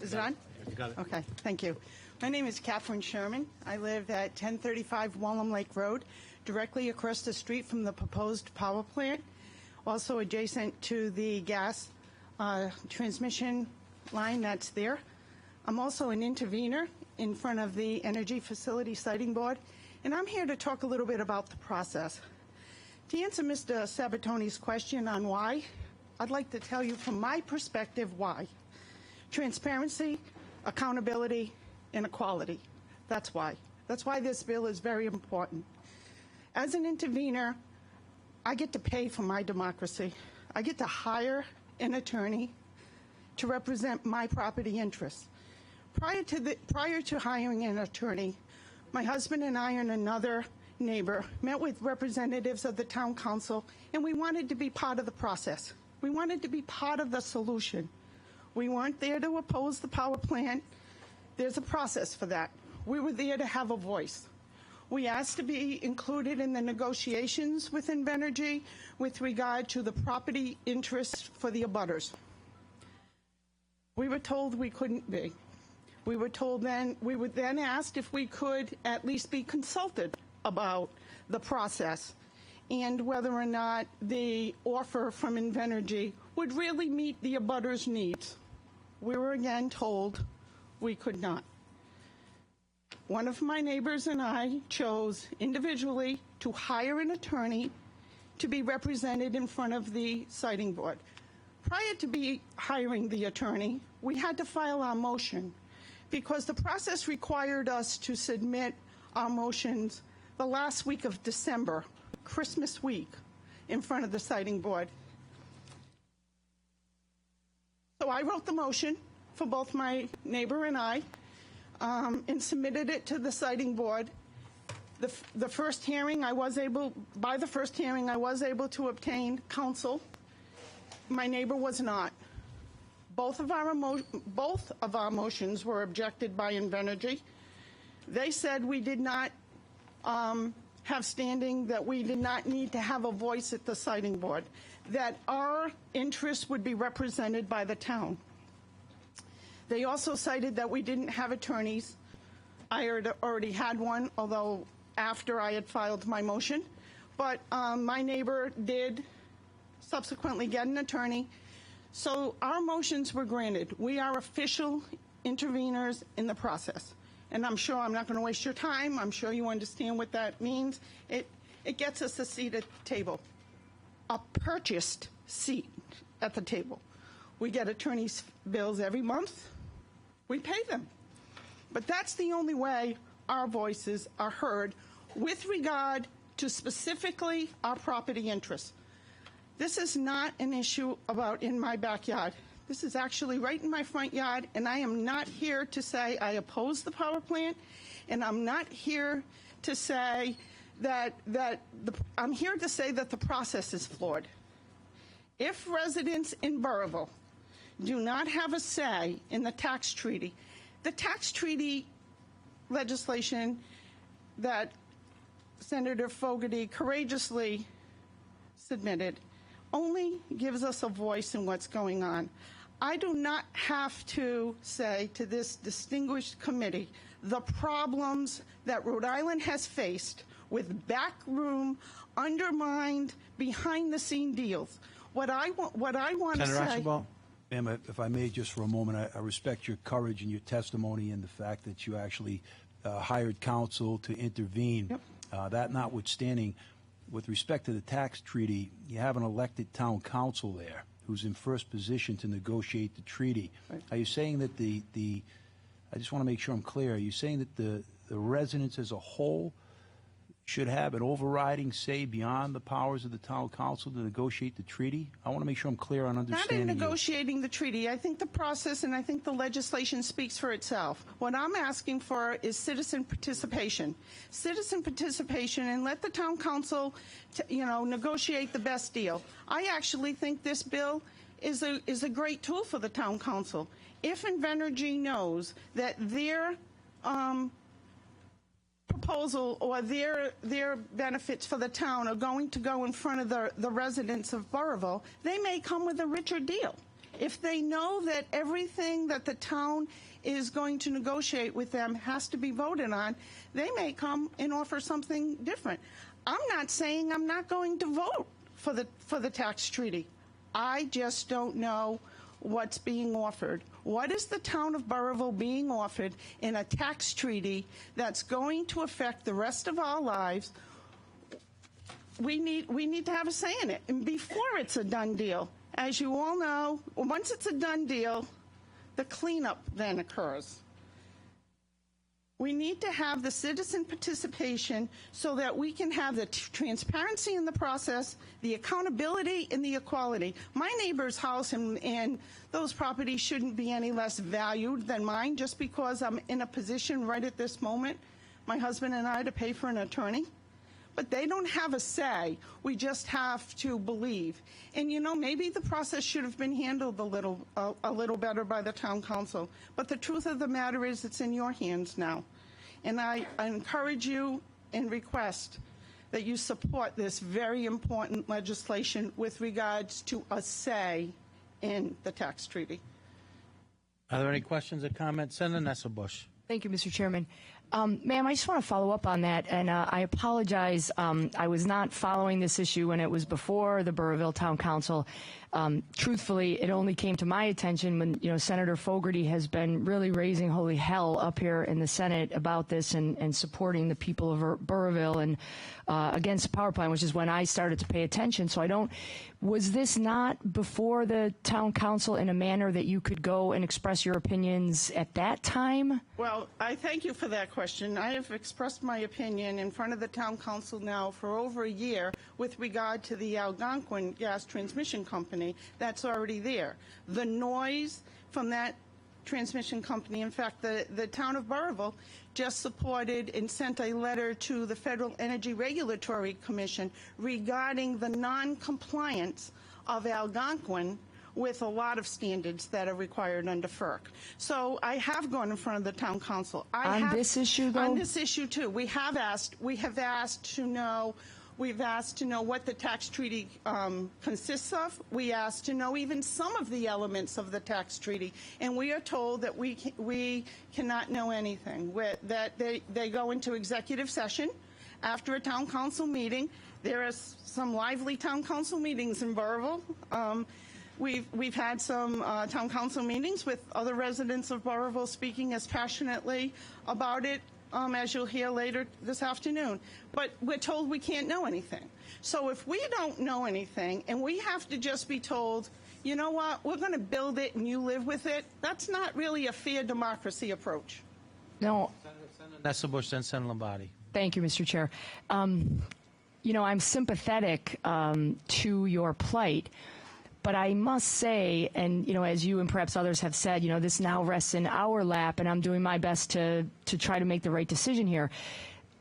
Is it on? You got it. Okay, thank you. My name is Catherine Sherman. I live at 1035 Wallam Lake Road, directly across the street from the proposed power plant, also adjacent to the gas transmission line that's there. I'm also an intervener in front of the Energy Facility Siting Board, and I'm here to talk a little bit about the process. To answer Mr. Sabatoni's question on why, I'd like to tell you from my perspective why. Transparency, accountability, and equality. That's why. That's why this bill is very important. As an intervener, I get to pay for my democracy. I get to hire an attorney to represent my property interests. Prior to hiring an attorney, my husband and I and another neighbor met with representatives of the town council, and we wanted to be part of the process. We wanted to be part of the solution. We weren't there to oppose the power plant. There's a process for that. We were there to have a voice. We asked to be included in the negotiations with Invenergy with regard to the property interest for the abutters. We were told we couldn't be. We were then asked if we could at least be consulted about the process and whether or not the offer from Invenergy would really meet the abutters' needs. We were again told we could not. One of my neighbors and I chose individually to hire an attorney to be represented in front of the siting board. Prior to hiring the attorney, we had to file our motion because the process required us to submit our motions the last week of December, Christmas week, in front of the siting board. So I wrote the motion for both my neighbor and I and submitted it to the siting board. The first hearing, by the first hearing, I was able to obtain counsel. My neighbor was not. Both of our motions were objected by Invenergy. They said we did not have standing, that we did not need to have a voice at the siting board, that our interests would be represented by the town. They also cited that we didn't have attorneys. I already had one, although after I had filed my motion. But my neighbor did subsequently get an attorney. So our motions were granted. We are official interveners in the process. And I'm sure I'm not going to waste your time. I'm sure you understand what that means. It gets us a seat at the table, a purchased seat at the table. We get attorney's bills every month. We pay them. But that's the only way our voices are heard with regard to specifically our property interests. This is not an issue about in my backyard. This is actually right in my front yard, and I am not here to say I oppose the power plant, and I'm not here to say I'm here to say that the process is flawed. If residents in Burrillville do not have a say in the tax treaty legislation that Senator Fogerty courageously submitted only gives us a voice in what's going on. I do not have to say to this distinguished committee the problems that Rhode Island has faced with backroom, undermined, behind-the-scene deals. What I want to say... Senator Ashenbaum, ma'am, if I may, just for a moment, I respect your courage and your testimony and the fact that you actually hired counsel to intervene. Yep. That notwithstanding, with respect to the tax treaty, you have an elected town council there who's in first position to negotiate the treaty. Right. Are you saying that I just want to make sure I'm clear, are you saying that the residents as a whole should have an overriding say beyond the powers of the town council to negotiate the treaty? I want to make sure I'm clear on understanding. Not in negotiating the treaty. I think the process and I think the legislation speaks for itself. What I'm asking for is citizen participation. Citizen participation, and let the town council, negotiate the best deal. I actually think this bill is a great tool for the town council. If Invenergy knows that their proposal or their benefits for the town are going to go in front of the residents of Burrillville, they may come with a richer deal. If they know that everything that the town is going to negotiate with them has to be voted on, they may come and offer something different. I'm not saying I'm not going to vote for the tax treaty. I just don't know what's being offered. What is the town of Burrillville being offered in a tax treaty that's going to affect the rest of our lives? We need to have a say in it. And before it's a done deal, as you all know, once it's a done deal, the cleanup then occurs. We need to have the citizen participation so that we can have the transparency in the process, the accountability, and the equality. My neighbor's house and those properties shouldn't be any less valued than mine just because I'm in a position right at this moment, my husband and I, to pay for an attorney. But they don't have a say. We just have to believe. And, you know, maybe the process should have been handled a little better by the town council. But the truth of the matter is it's in your hands now. And I encourage you and request that you support this very important legislation with regards to a say in the tax treaty. Are there any questions or comments? Senator Nesselbush. Thank you, Mr. Chairman. Ma'am, I just want to follow up on that, and I apologize. I was not following this issue when it was before the Burrillville Town Council. Truthfully, it only came to my attention when, you know, Senator Fogerty has been really raising holy hell up here in the Senate about this and supporting the people of Burrillville and against the power plant, which is when I started to pay attention. So was this not before the town council in a manner that you could go and express your opinions at that time? Well, I thank you for that question. I have expressed my opinion in front of the town council now for over a year with regard to the Algonquin Gas Transmission Company that's already there. The noise from that transmission company, in fact, the town of Burrillville just supported and sent a letter to the Federal Energy Regulatory Commission regarding the non-compliance of Algonquin with a lot of standards that are required under FERC. So I have gone in front of the town council. On this issue, though? On this issue, too. We've asked to know what the tax treaty consists of. We asked to know even some of the elements of the tax treaty, and we are told that we cannot know anything. That they go into executive session after a town council meeting. There are some lively town council meetings in Burrillville. We've had some town council meetings with other residents of Burrillville speaking as passionately about it as you'll hear later this afternoon. But we're told we can't know anything. So if we don't know anything and we have to just be told, you know what, we're going to build it and you live with it, that's not really a fair democracy approach. No. Senator Nesselbush, then Senator Lombardi. Thank you, Mr. Chair. You know, I'm sympathetic to your plight. But I must say, and, you know, as you and perhaps others have said, you know, this now rests in our lap, and I'm doing my best to try to make the right decision here.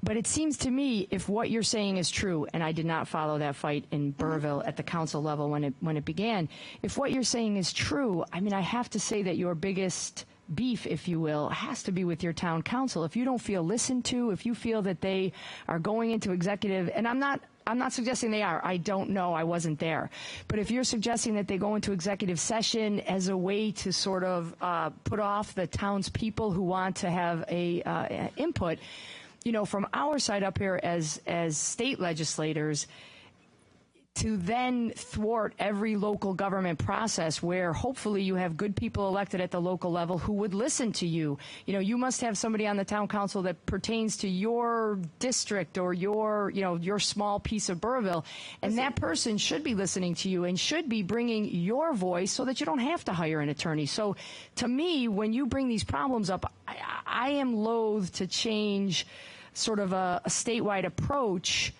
But it seems to me, if what you're saying is true, and I did not follow that fight in Burrillville at the council level when it began, if what you're saying is true, I mean, I have to say that your biggest beef, if you will, has to be with your town council. If you don't feel listened to, if you feel that they are going into executive, and I'm not suggesting they are. I don't know. I wasn't there. But if you're suggesting that they go into executive session as a way to sort of put off the townspeople who want to have a input, you know, from our side up here as state legislators, to then thwart every local government process where hopefully you have good people elected at the local level who would listen to you. You know, you must have somebody on the town council that pertains to your district or your, you know, your small piece of Burrillville, and that person should be listening to you and should be bringing your voice so that you don't have to hire an attorney. So to me, when you bring these problems up, I am loath to change sort of a statewide approach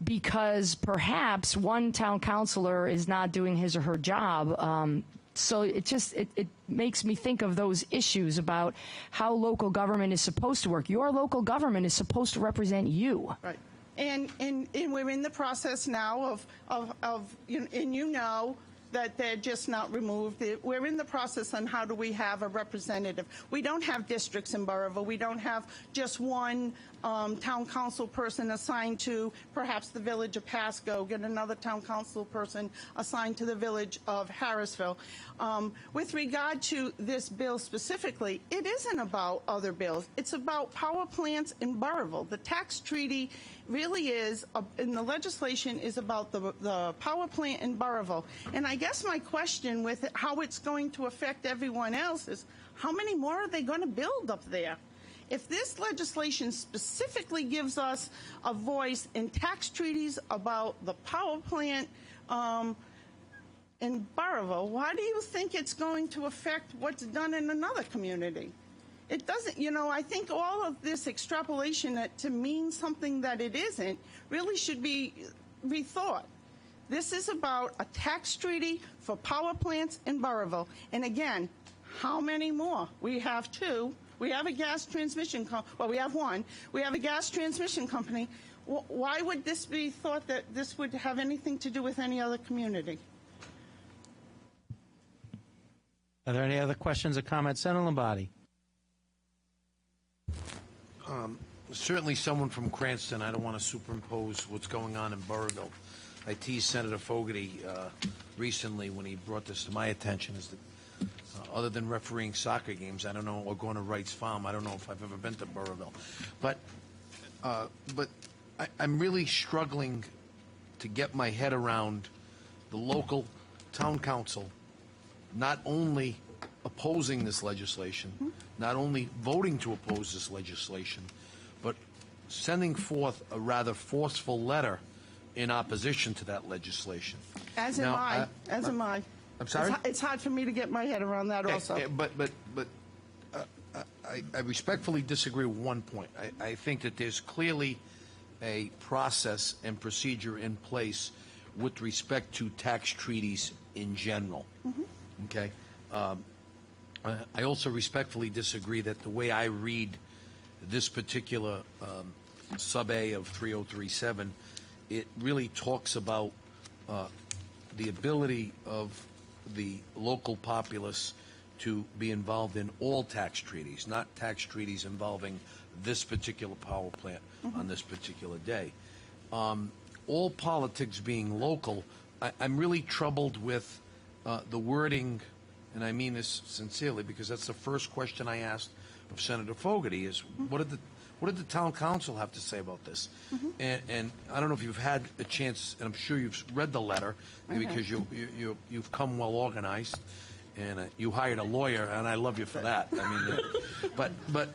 because perhaps one town councilor is not doing his or her job. So it makes me think of those issues about how local government is supposed to work. Your local government is supposed to represent you. Right. And we're in the process now of and you know, that they're just not removed. We're in the process on how do we have a representative. We don't have districts in Burrillville. We don't have just one town council person assigned to perhaps the village of Pasco, get another town council person assigned to the village of Harrisville. With regard to this bill specifically, it isn't about other bills. It's about power plants in Burrillville. The tax treaty really is, in the legislation, is about the power plant in Burrillville. And I guess my question with how it's going to affect everyone else is, how many more are they going to build up there? If this legislation specifically gives us a voice in tax treaties about the power plant in Burrillville, why do you think it's going to affect what's done in another community? It doesn't, I think all of this extrapolation to mean something that it isn't really should be rethought. This is about a tax treaty for power plants in Burrillville. And again, how many more? We have two. We have a gas transmission we have one. We have a gas transmission company. Why would this be thought that this would have anything to do with any other community? Are there any other questions or comments? Senator Lombardi. Certainly someone from Cranston, I don't want to superimpose what's going on in Burrillville. I teased Senator Fogerty recently when he brought this to my attention, is that other than refereeing soccer games, I don't know, or going to Wright's Farm, I don't know if I've ever been to Burrillville. But I'm really struggling to get my head around the local town council not only opposing this legislation, not only voting to oppose this legislation, but sending forth a rather forceful letter in opposition to that legislation. As am I. As am I. I'm sorry? It's hard for me to get my head around that also. But I respectfully disagree with one point. I think that there's clearly a process and procedure in place with respect to tax treaties in general. Okay? I also respectfully disagree that the way I read this particular sub-A of 3037, it really talks about the ability of the local populace to be involved in all tax treaties, not tax treaties involving this particular power plant on this particular day. All politics being local, I'm really troubled with the wording, and I mean this sincerely because that's the first question I asked of Senator Fogerty is, what did the town council have to say about this? And I don't know if you've had a chance, and I'm sure you've read the letter because you've come well organized, and you hired a lawyer, and I love you for that. I mean, but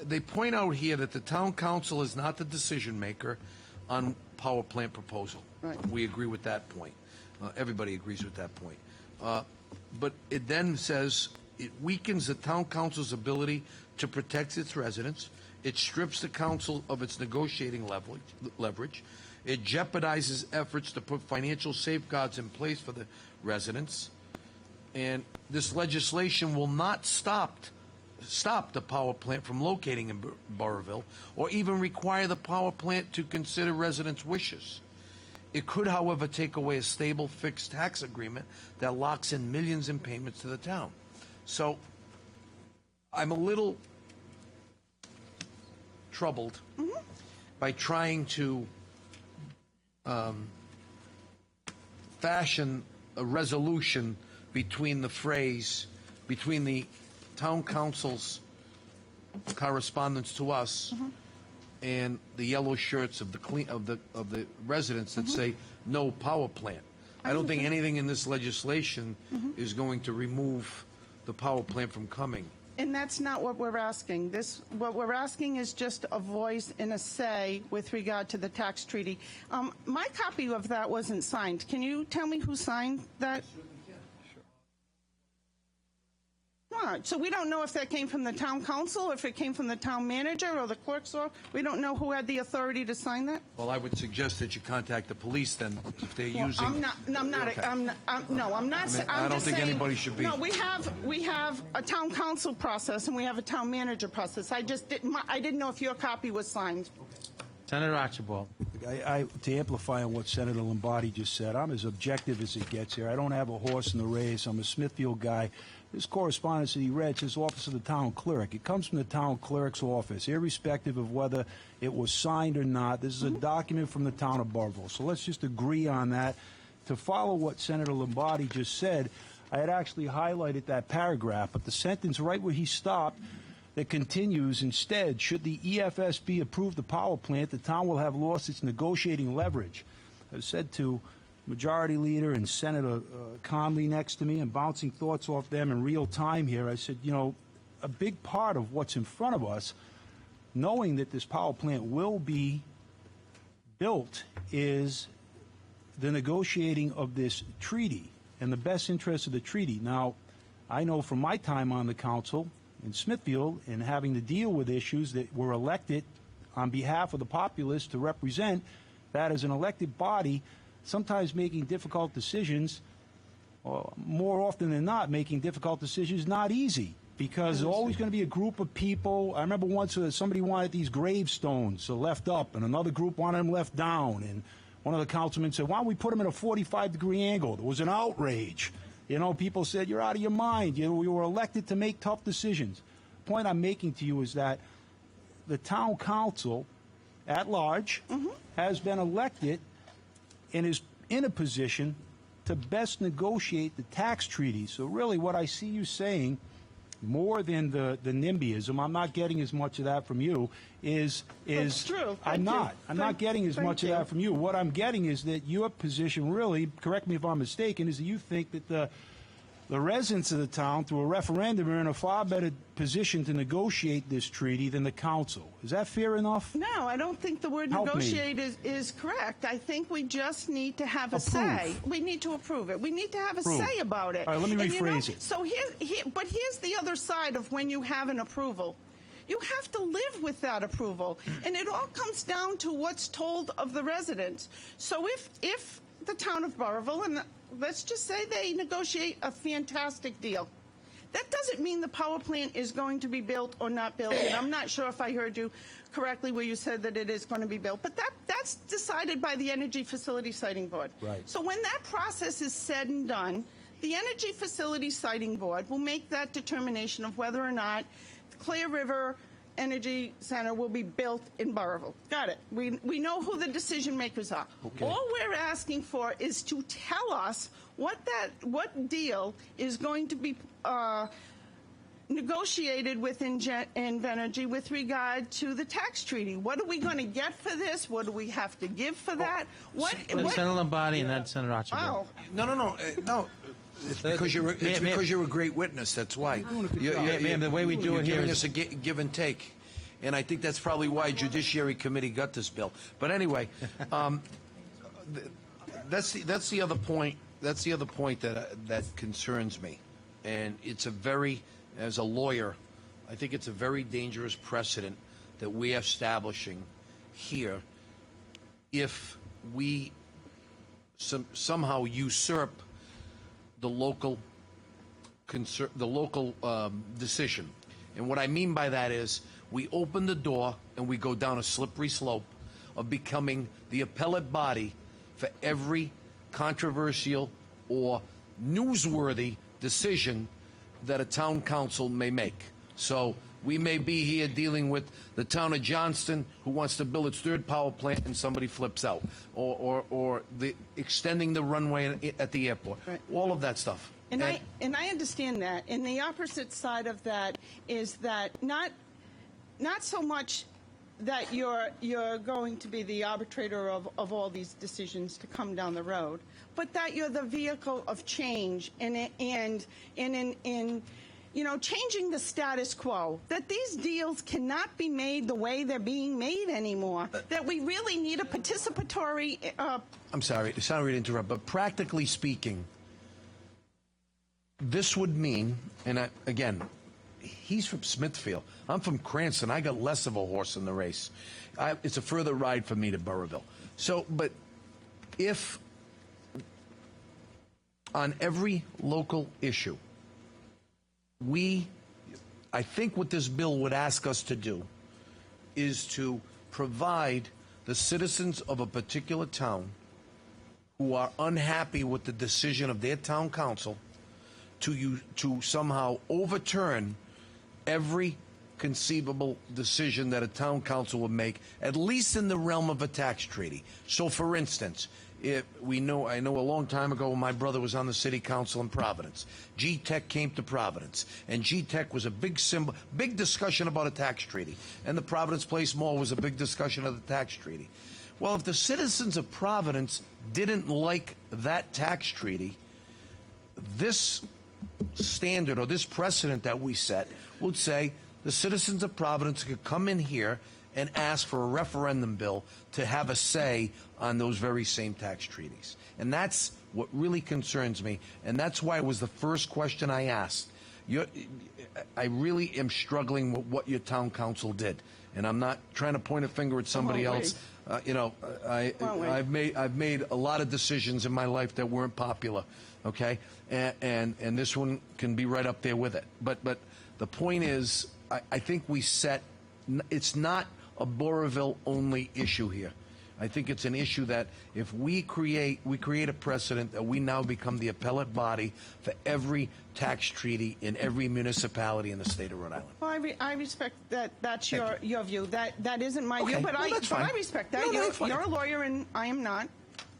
they point out here that the town council is not the decision maker on power plant proposal. Right. We agree with that point. Everybody agrees with that point. But it then says it weakens the town council's ability to protect its residents. It strips the council of its negotiating leverage. It jeopardizes efforts to put financial safeguards in place for the residents. And this legislation will not stop the power plant from locating in Burrillville or even require the power plant to consider residents' wishes. It could, however, take away a stable fixed tax agreement that locks in millions in payments to the town. So I'm a little troubled by trying to fashion a resolution between the town council's correspondence to us and the yellow shirts of the residents that say no power plant. I don't think anything in this legislation is going to remove the power plant from coming. And that's not what we're asking. What we're asking is just a voice and a say with regard to the tax treaty. My copy of that wasn't signed. Can you tell me who signed that? All right, so we don't know if that came from the town council, if it came from the town manager or the clerk's office. We don't know who had the authority to sign that. Well, I would suggest that you contact the police then if they're using. I'm not. Okay. I'm not. I don't think anybody should be. No, we have a town council process and we have a town manager process. I didn't know if your copy was signed. Senator Archibald. To amplify on what Senator Lombardi just said, I'm as objective as it gets here. I don't have a horse in the race. I'm a Smithfield guy. This correspondence that he read says office of the town clerk. It comes from the town clerk's office, irrespective of whether it was signed or not. This is a document from the town of Burrillville. So let's just agree on that. To follow what Senator Lombardi just said, I had actually highlighted that paragraph, but the sentence right where he stopped that continues, instead, should the EFSB approve the power plant, the town will have lost its negotiating leverage. I said to Majority Leader and Senator Conley next to me, and bouncing thoughts off them in real time here, I said, you know, a big part of what's in front of us, knowing that this power plant will be built, is the negotiating of this treaty and the best interest of the treaty. Now, I know from my time on the council in Smithfield and having to deal with issues that were elected on behalf of the populace to represent, that as an elected body, sometimes making difficult decisions, or more often than not, making difficult decisions not easy, because there's always going to be a group of people. I remember once somebody wanted these gravestones left up, and another group wanted them left down, and one of the councilmen said, why don't we put them at a 45-degree angle? There was an outrage. You know, people said, you're out of your mind. You know, we were elected to make tough decisions. The point I'm making to you is that the town council at large has been elected and is in a position to best negotiate the tax treaty. So really what I see you saying, more than the NIMBYism, I'm not getting as much of that from you, is That's true. I'm not getting as much of you. that from you. What I'm getting is that your position really, correct me if I'm mistaken, is that you think that the residents of the town, through a referendum, are in a far better position to negotiate this treaty than the council. Is that fair enough? No, I don't think the word negotiate is correct. I think we just need to have a say. We need to approve it. We need to have a say about it. All right, let me And, rephrase it. So but here's the other side of when you have an approval. You have to live with that approval. And it all comes down to what's told of the residents. So if the town of Burrillville, and let's just say they negotiate a fantastic deal, that doesn't mean the power plant is going to be built or not built. And I'm not sure if I heard you correctly where you said that it is going to be built. But that's decided by the Energy Facility Siting Board. Right. So when that process is said and done, the Energy Facility Siting Board will make that determination of whether or not Clear River Energy Center will be built in Burrillville. Got it. We know who the decision makers are. Okay. All we're asking for is to tell us what deal is going to be negotiated with Invenergy with regard to the tax treaty. What are we going to get for this? What do we have to give for that? Senator Lombardi and then Senator Archibald. Wow. No. It's because you're a great witness. That's why. The way we do it here giving is us a give and take, and I think that's probably why Judiciary Committee got this bill. But anyway, that's the other point. That's the other point that concerns me, and it's as a lawyer, I think it's a very dangerous precedent that we are establishing here if we somehow usurp the local decision. And what I mean by that is we open the door and we go down a slippery slope of becoming the appellate body for every controversial or newsworthy decision that a town council may make. So we may be here dealing with the town of Johnston who wants to build its third power plant and somebody flips out, or the extending the runway at the airport. Right. All of that stuff. And I understand that. And the opposite side of that is that not so much that you're going to be the arbitrator of all these decisions to come down the road, but that you're the vehicle of change and changing the status quo, that these deals cannot be made the way they're being made anymore, that we really need a participatory... I'm sorry to interrupt, but practically speaking, this would mean, and again, he's from Smithfield. I'm from Cranston. I got less of a horse in the race. It's a further ride for me to Burrillville. So, but if on every local issue, I think what this bill would ask us to do is to provide the citizens of a particular town who are unhappy with the decision of their town council to somehow overturn every conceivable decision that a town council would make, at least in the realm of a tax treaty. So, for instance, I know a long time ago when my brother was on the city council in Providence, G-Tech came to Providence, and G-Tech was a big discussion about a tax treaty, and the Providence Place Mall was a big discussion of the tax treaty. Well, if the citizens of Providence didn't like that tax treaty, this standard or this precedent that we set would say the citizens of Providence could come in here and ask for a referendum bill to have a say on those very same tax treaties. And that's what really concerns me, and that's why it was the first question I asked. I really am struggling with what your town council did, and I'm not trying to point a finger at somebody else. I've made a lot of decisions in my life that weren't popular, okay, and this one can be right up there with it. But the point is, I think we set. It's not a Burrillville only issue here. I think it's an issue that if we create a precedent that we now become the appellate body for every tax treaty in every municipality in the state of Rhode Island. Well, I respect that. That's your view. That isn't my view, but well, I respect that. You're a lawyer, and I am not.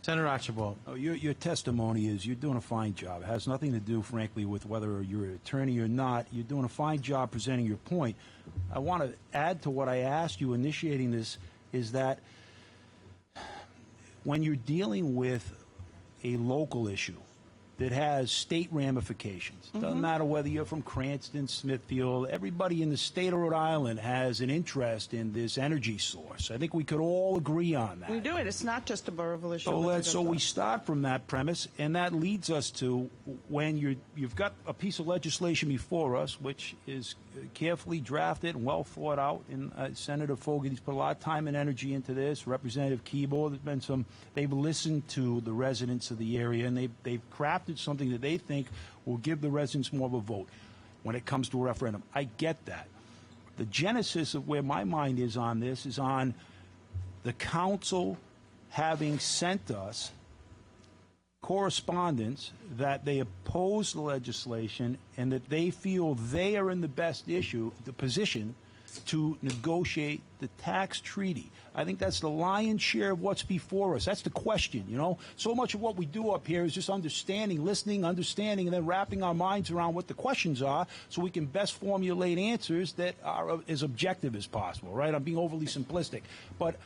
Senator Archibald. Oh, your testimony is you're doing a fine job. It has nothing to do, frankly, with whether you're an attorney or not. You're doing a fine job presenting your point. I want to add to what I asked you initiating this is that when you're dealing with a local issue that has state ramifications, doesn't matter whether you're from Cranston, Smithfield, everybody in the state of Rhode Island has an interest in this energy source. I think we could all agree on that. We do it. It's not just a Burrillville issue. So we start from that premise, and that leads us to when you've got a piece of legislation before us, which is carefully drafted and well thought out. And Senator Fogerty's put a lot of time and energy into this. Representative Keeble, there's been some. They've listened to the residents of the area, and they've crafted something that they think will give the residents more of a vote when it comes to a referendum. I get that. The genesis of where my mind is on this is on the council having sent us correspondence that they oppose the legislation and that they feel they are in the best position to negotiate the tax treaty. I think that's the lion's share of what's before us. That's the question, you know. So much of what we do up here is just understanding, listening, understanding, and then wrapping our minds around what the questions are so we can best formulate answers that are as objective as possible, right? I'm being overly simplistic. But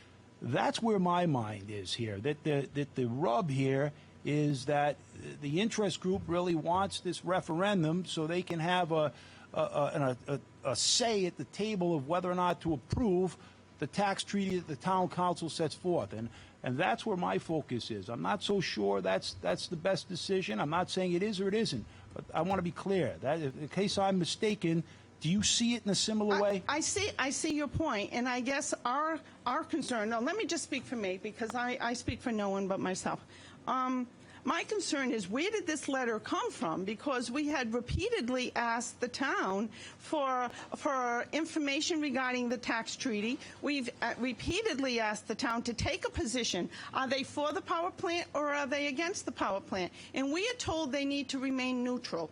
that's where my mind is here, that the rub here is that the interest group really wants this referendum so they can have a say at the table of whether or not to approve the tax treaty that the town council sets forth. And that's where my focus is. I'm not so sure that's the best decision. I'm not saying it is or it isn't. But I want to be clear. That in case I'm mistaken, do you see it in a similar way? I see your point, and I guess our concern, now let me just speak for me, because I speak for no one but myself. My concern is, where did this letter come from? Because we had repeatedly asked the town for information regarding the tax treaty. We've repeatedly asked the town to take a position. Are they for the power plant or are they against the power plant? And we are told they need to remain neutral.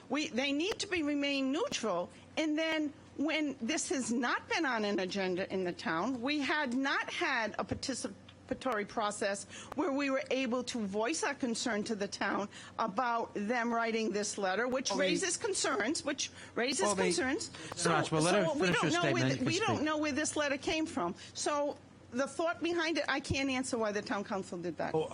They need to remain neutral, and then when this has not been on an agenda in the town, we had not had a participatory process where we were able to voice our concern to the town about them writing this letter, which raises concerns. So we don't know where this letter came from. So the thought behind it, I can't answer why the town council did that. Oh,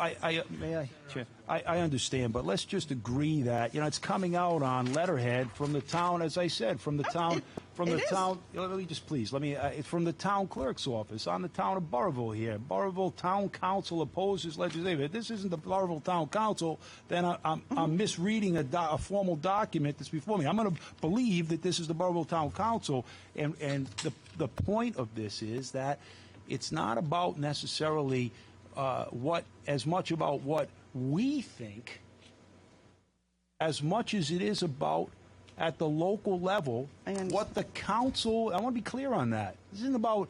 may I, Chair? I understand, but let's just agree that, it's coming out on letterhead from the town, as I said, from the town. Let me just please, it's from the town clerk's office on the town of Burrillville here. Burrillville Town Council opposes legislation. If this isn't the Burrillville Town Council, then I'm misreading a formal document that's before me. I'm going to believe that this is the Burrillville Town Council, and the point of this is that it's not about necessarily as much about what we think as much as it is about at the local level I understand. what the council, I want to be clear on that. This isn't about,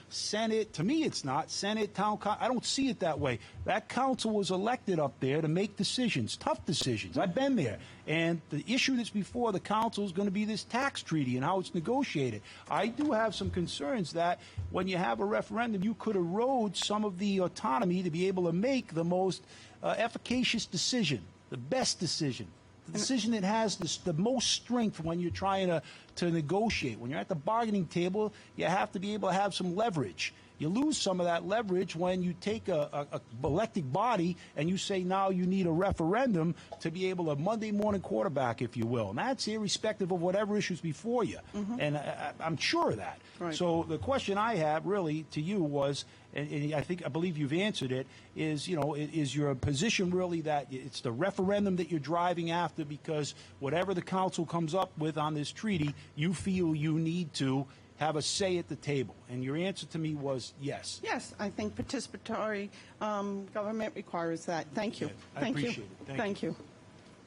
Senate, to me it's not, Senate, town, I don't see it that way. That council was elected up there to make decisions, tough decisions. I've been there. And the issue that's before the council is going to be this tax treaty and how it's negotiated. I do have some concerns that when you have a referendum, you could erode some of the autonomy to be able to make the most efficacious decision, the best decision. The decision that has the most strength when you're trying to negotiate. When you're at the bargaining table, you have to be able to have some leverage. You lose some of that leverage when you take a elected body and you say now you need a referendum to be able to Monday morning quarterback, if you will. And that's irrespective of whatever issues before you. And I'm sure of that. Right. So the question I have really to you was, and I believe you've answered it, is, is your position really that it's the referendum that you're driving after because whatever the council comes up with on this treaty, you feel you need to have a say at the table? And your answer to me was yes. Yes, I think participatory government requires that. Thank you. I Thank you. appreciate it. Thank you.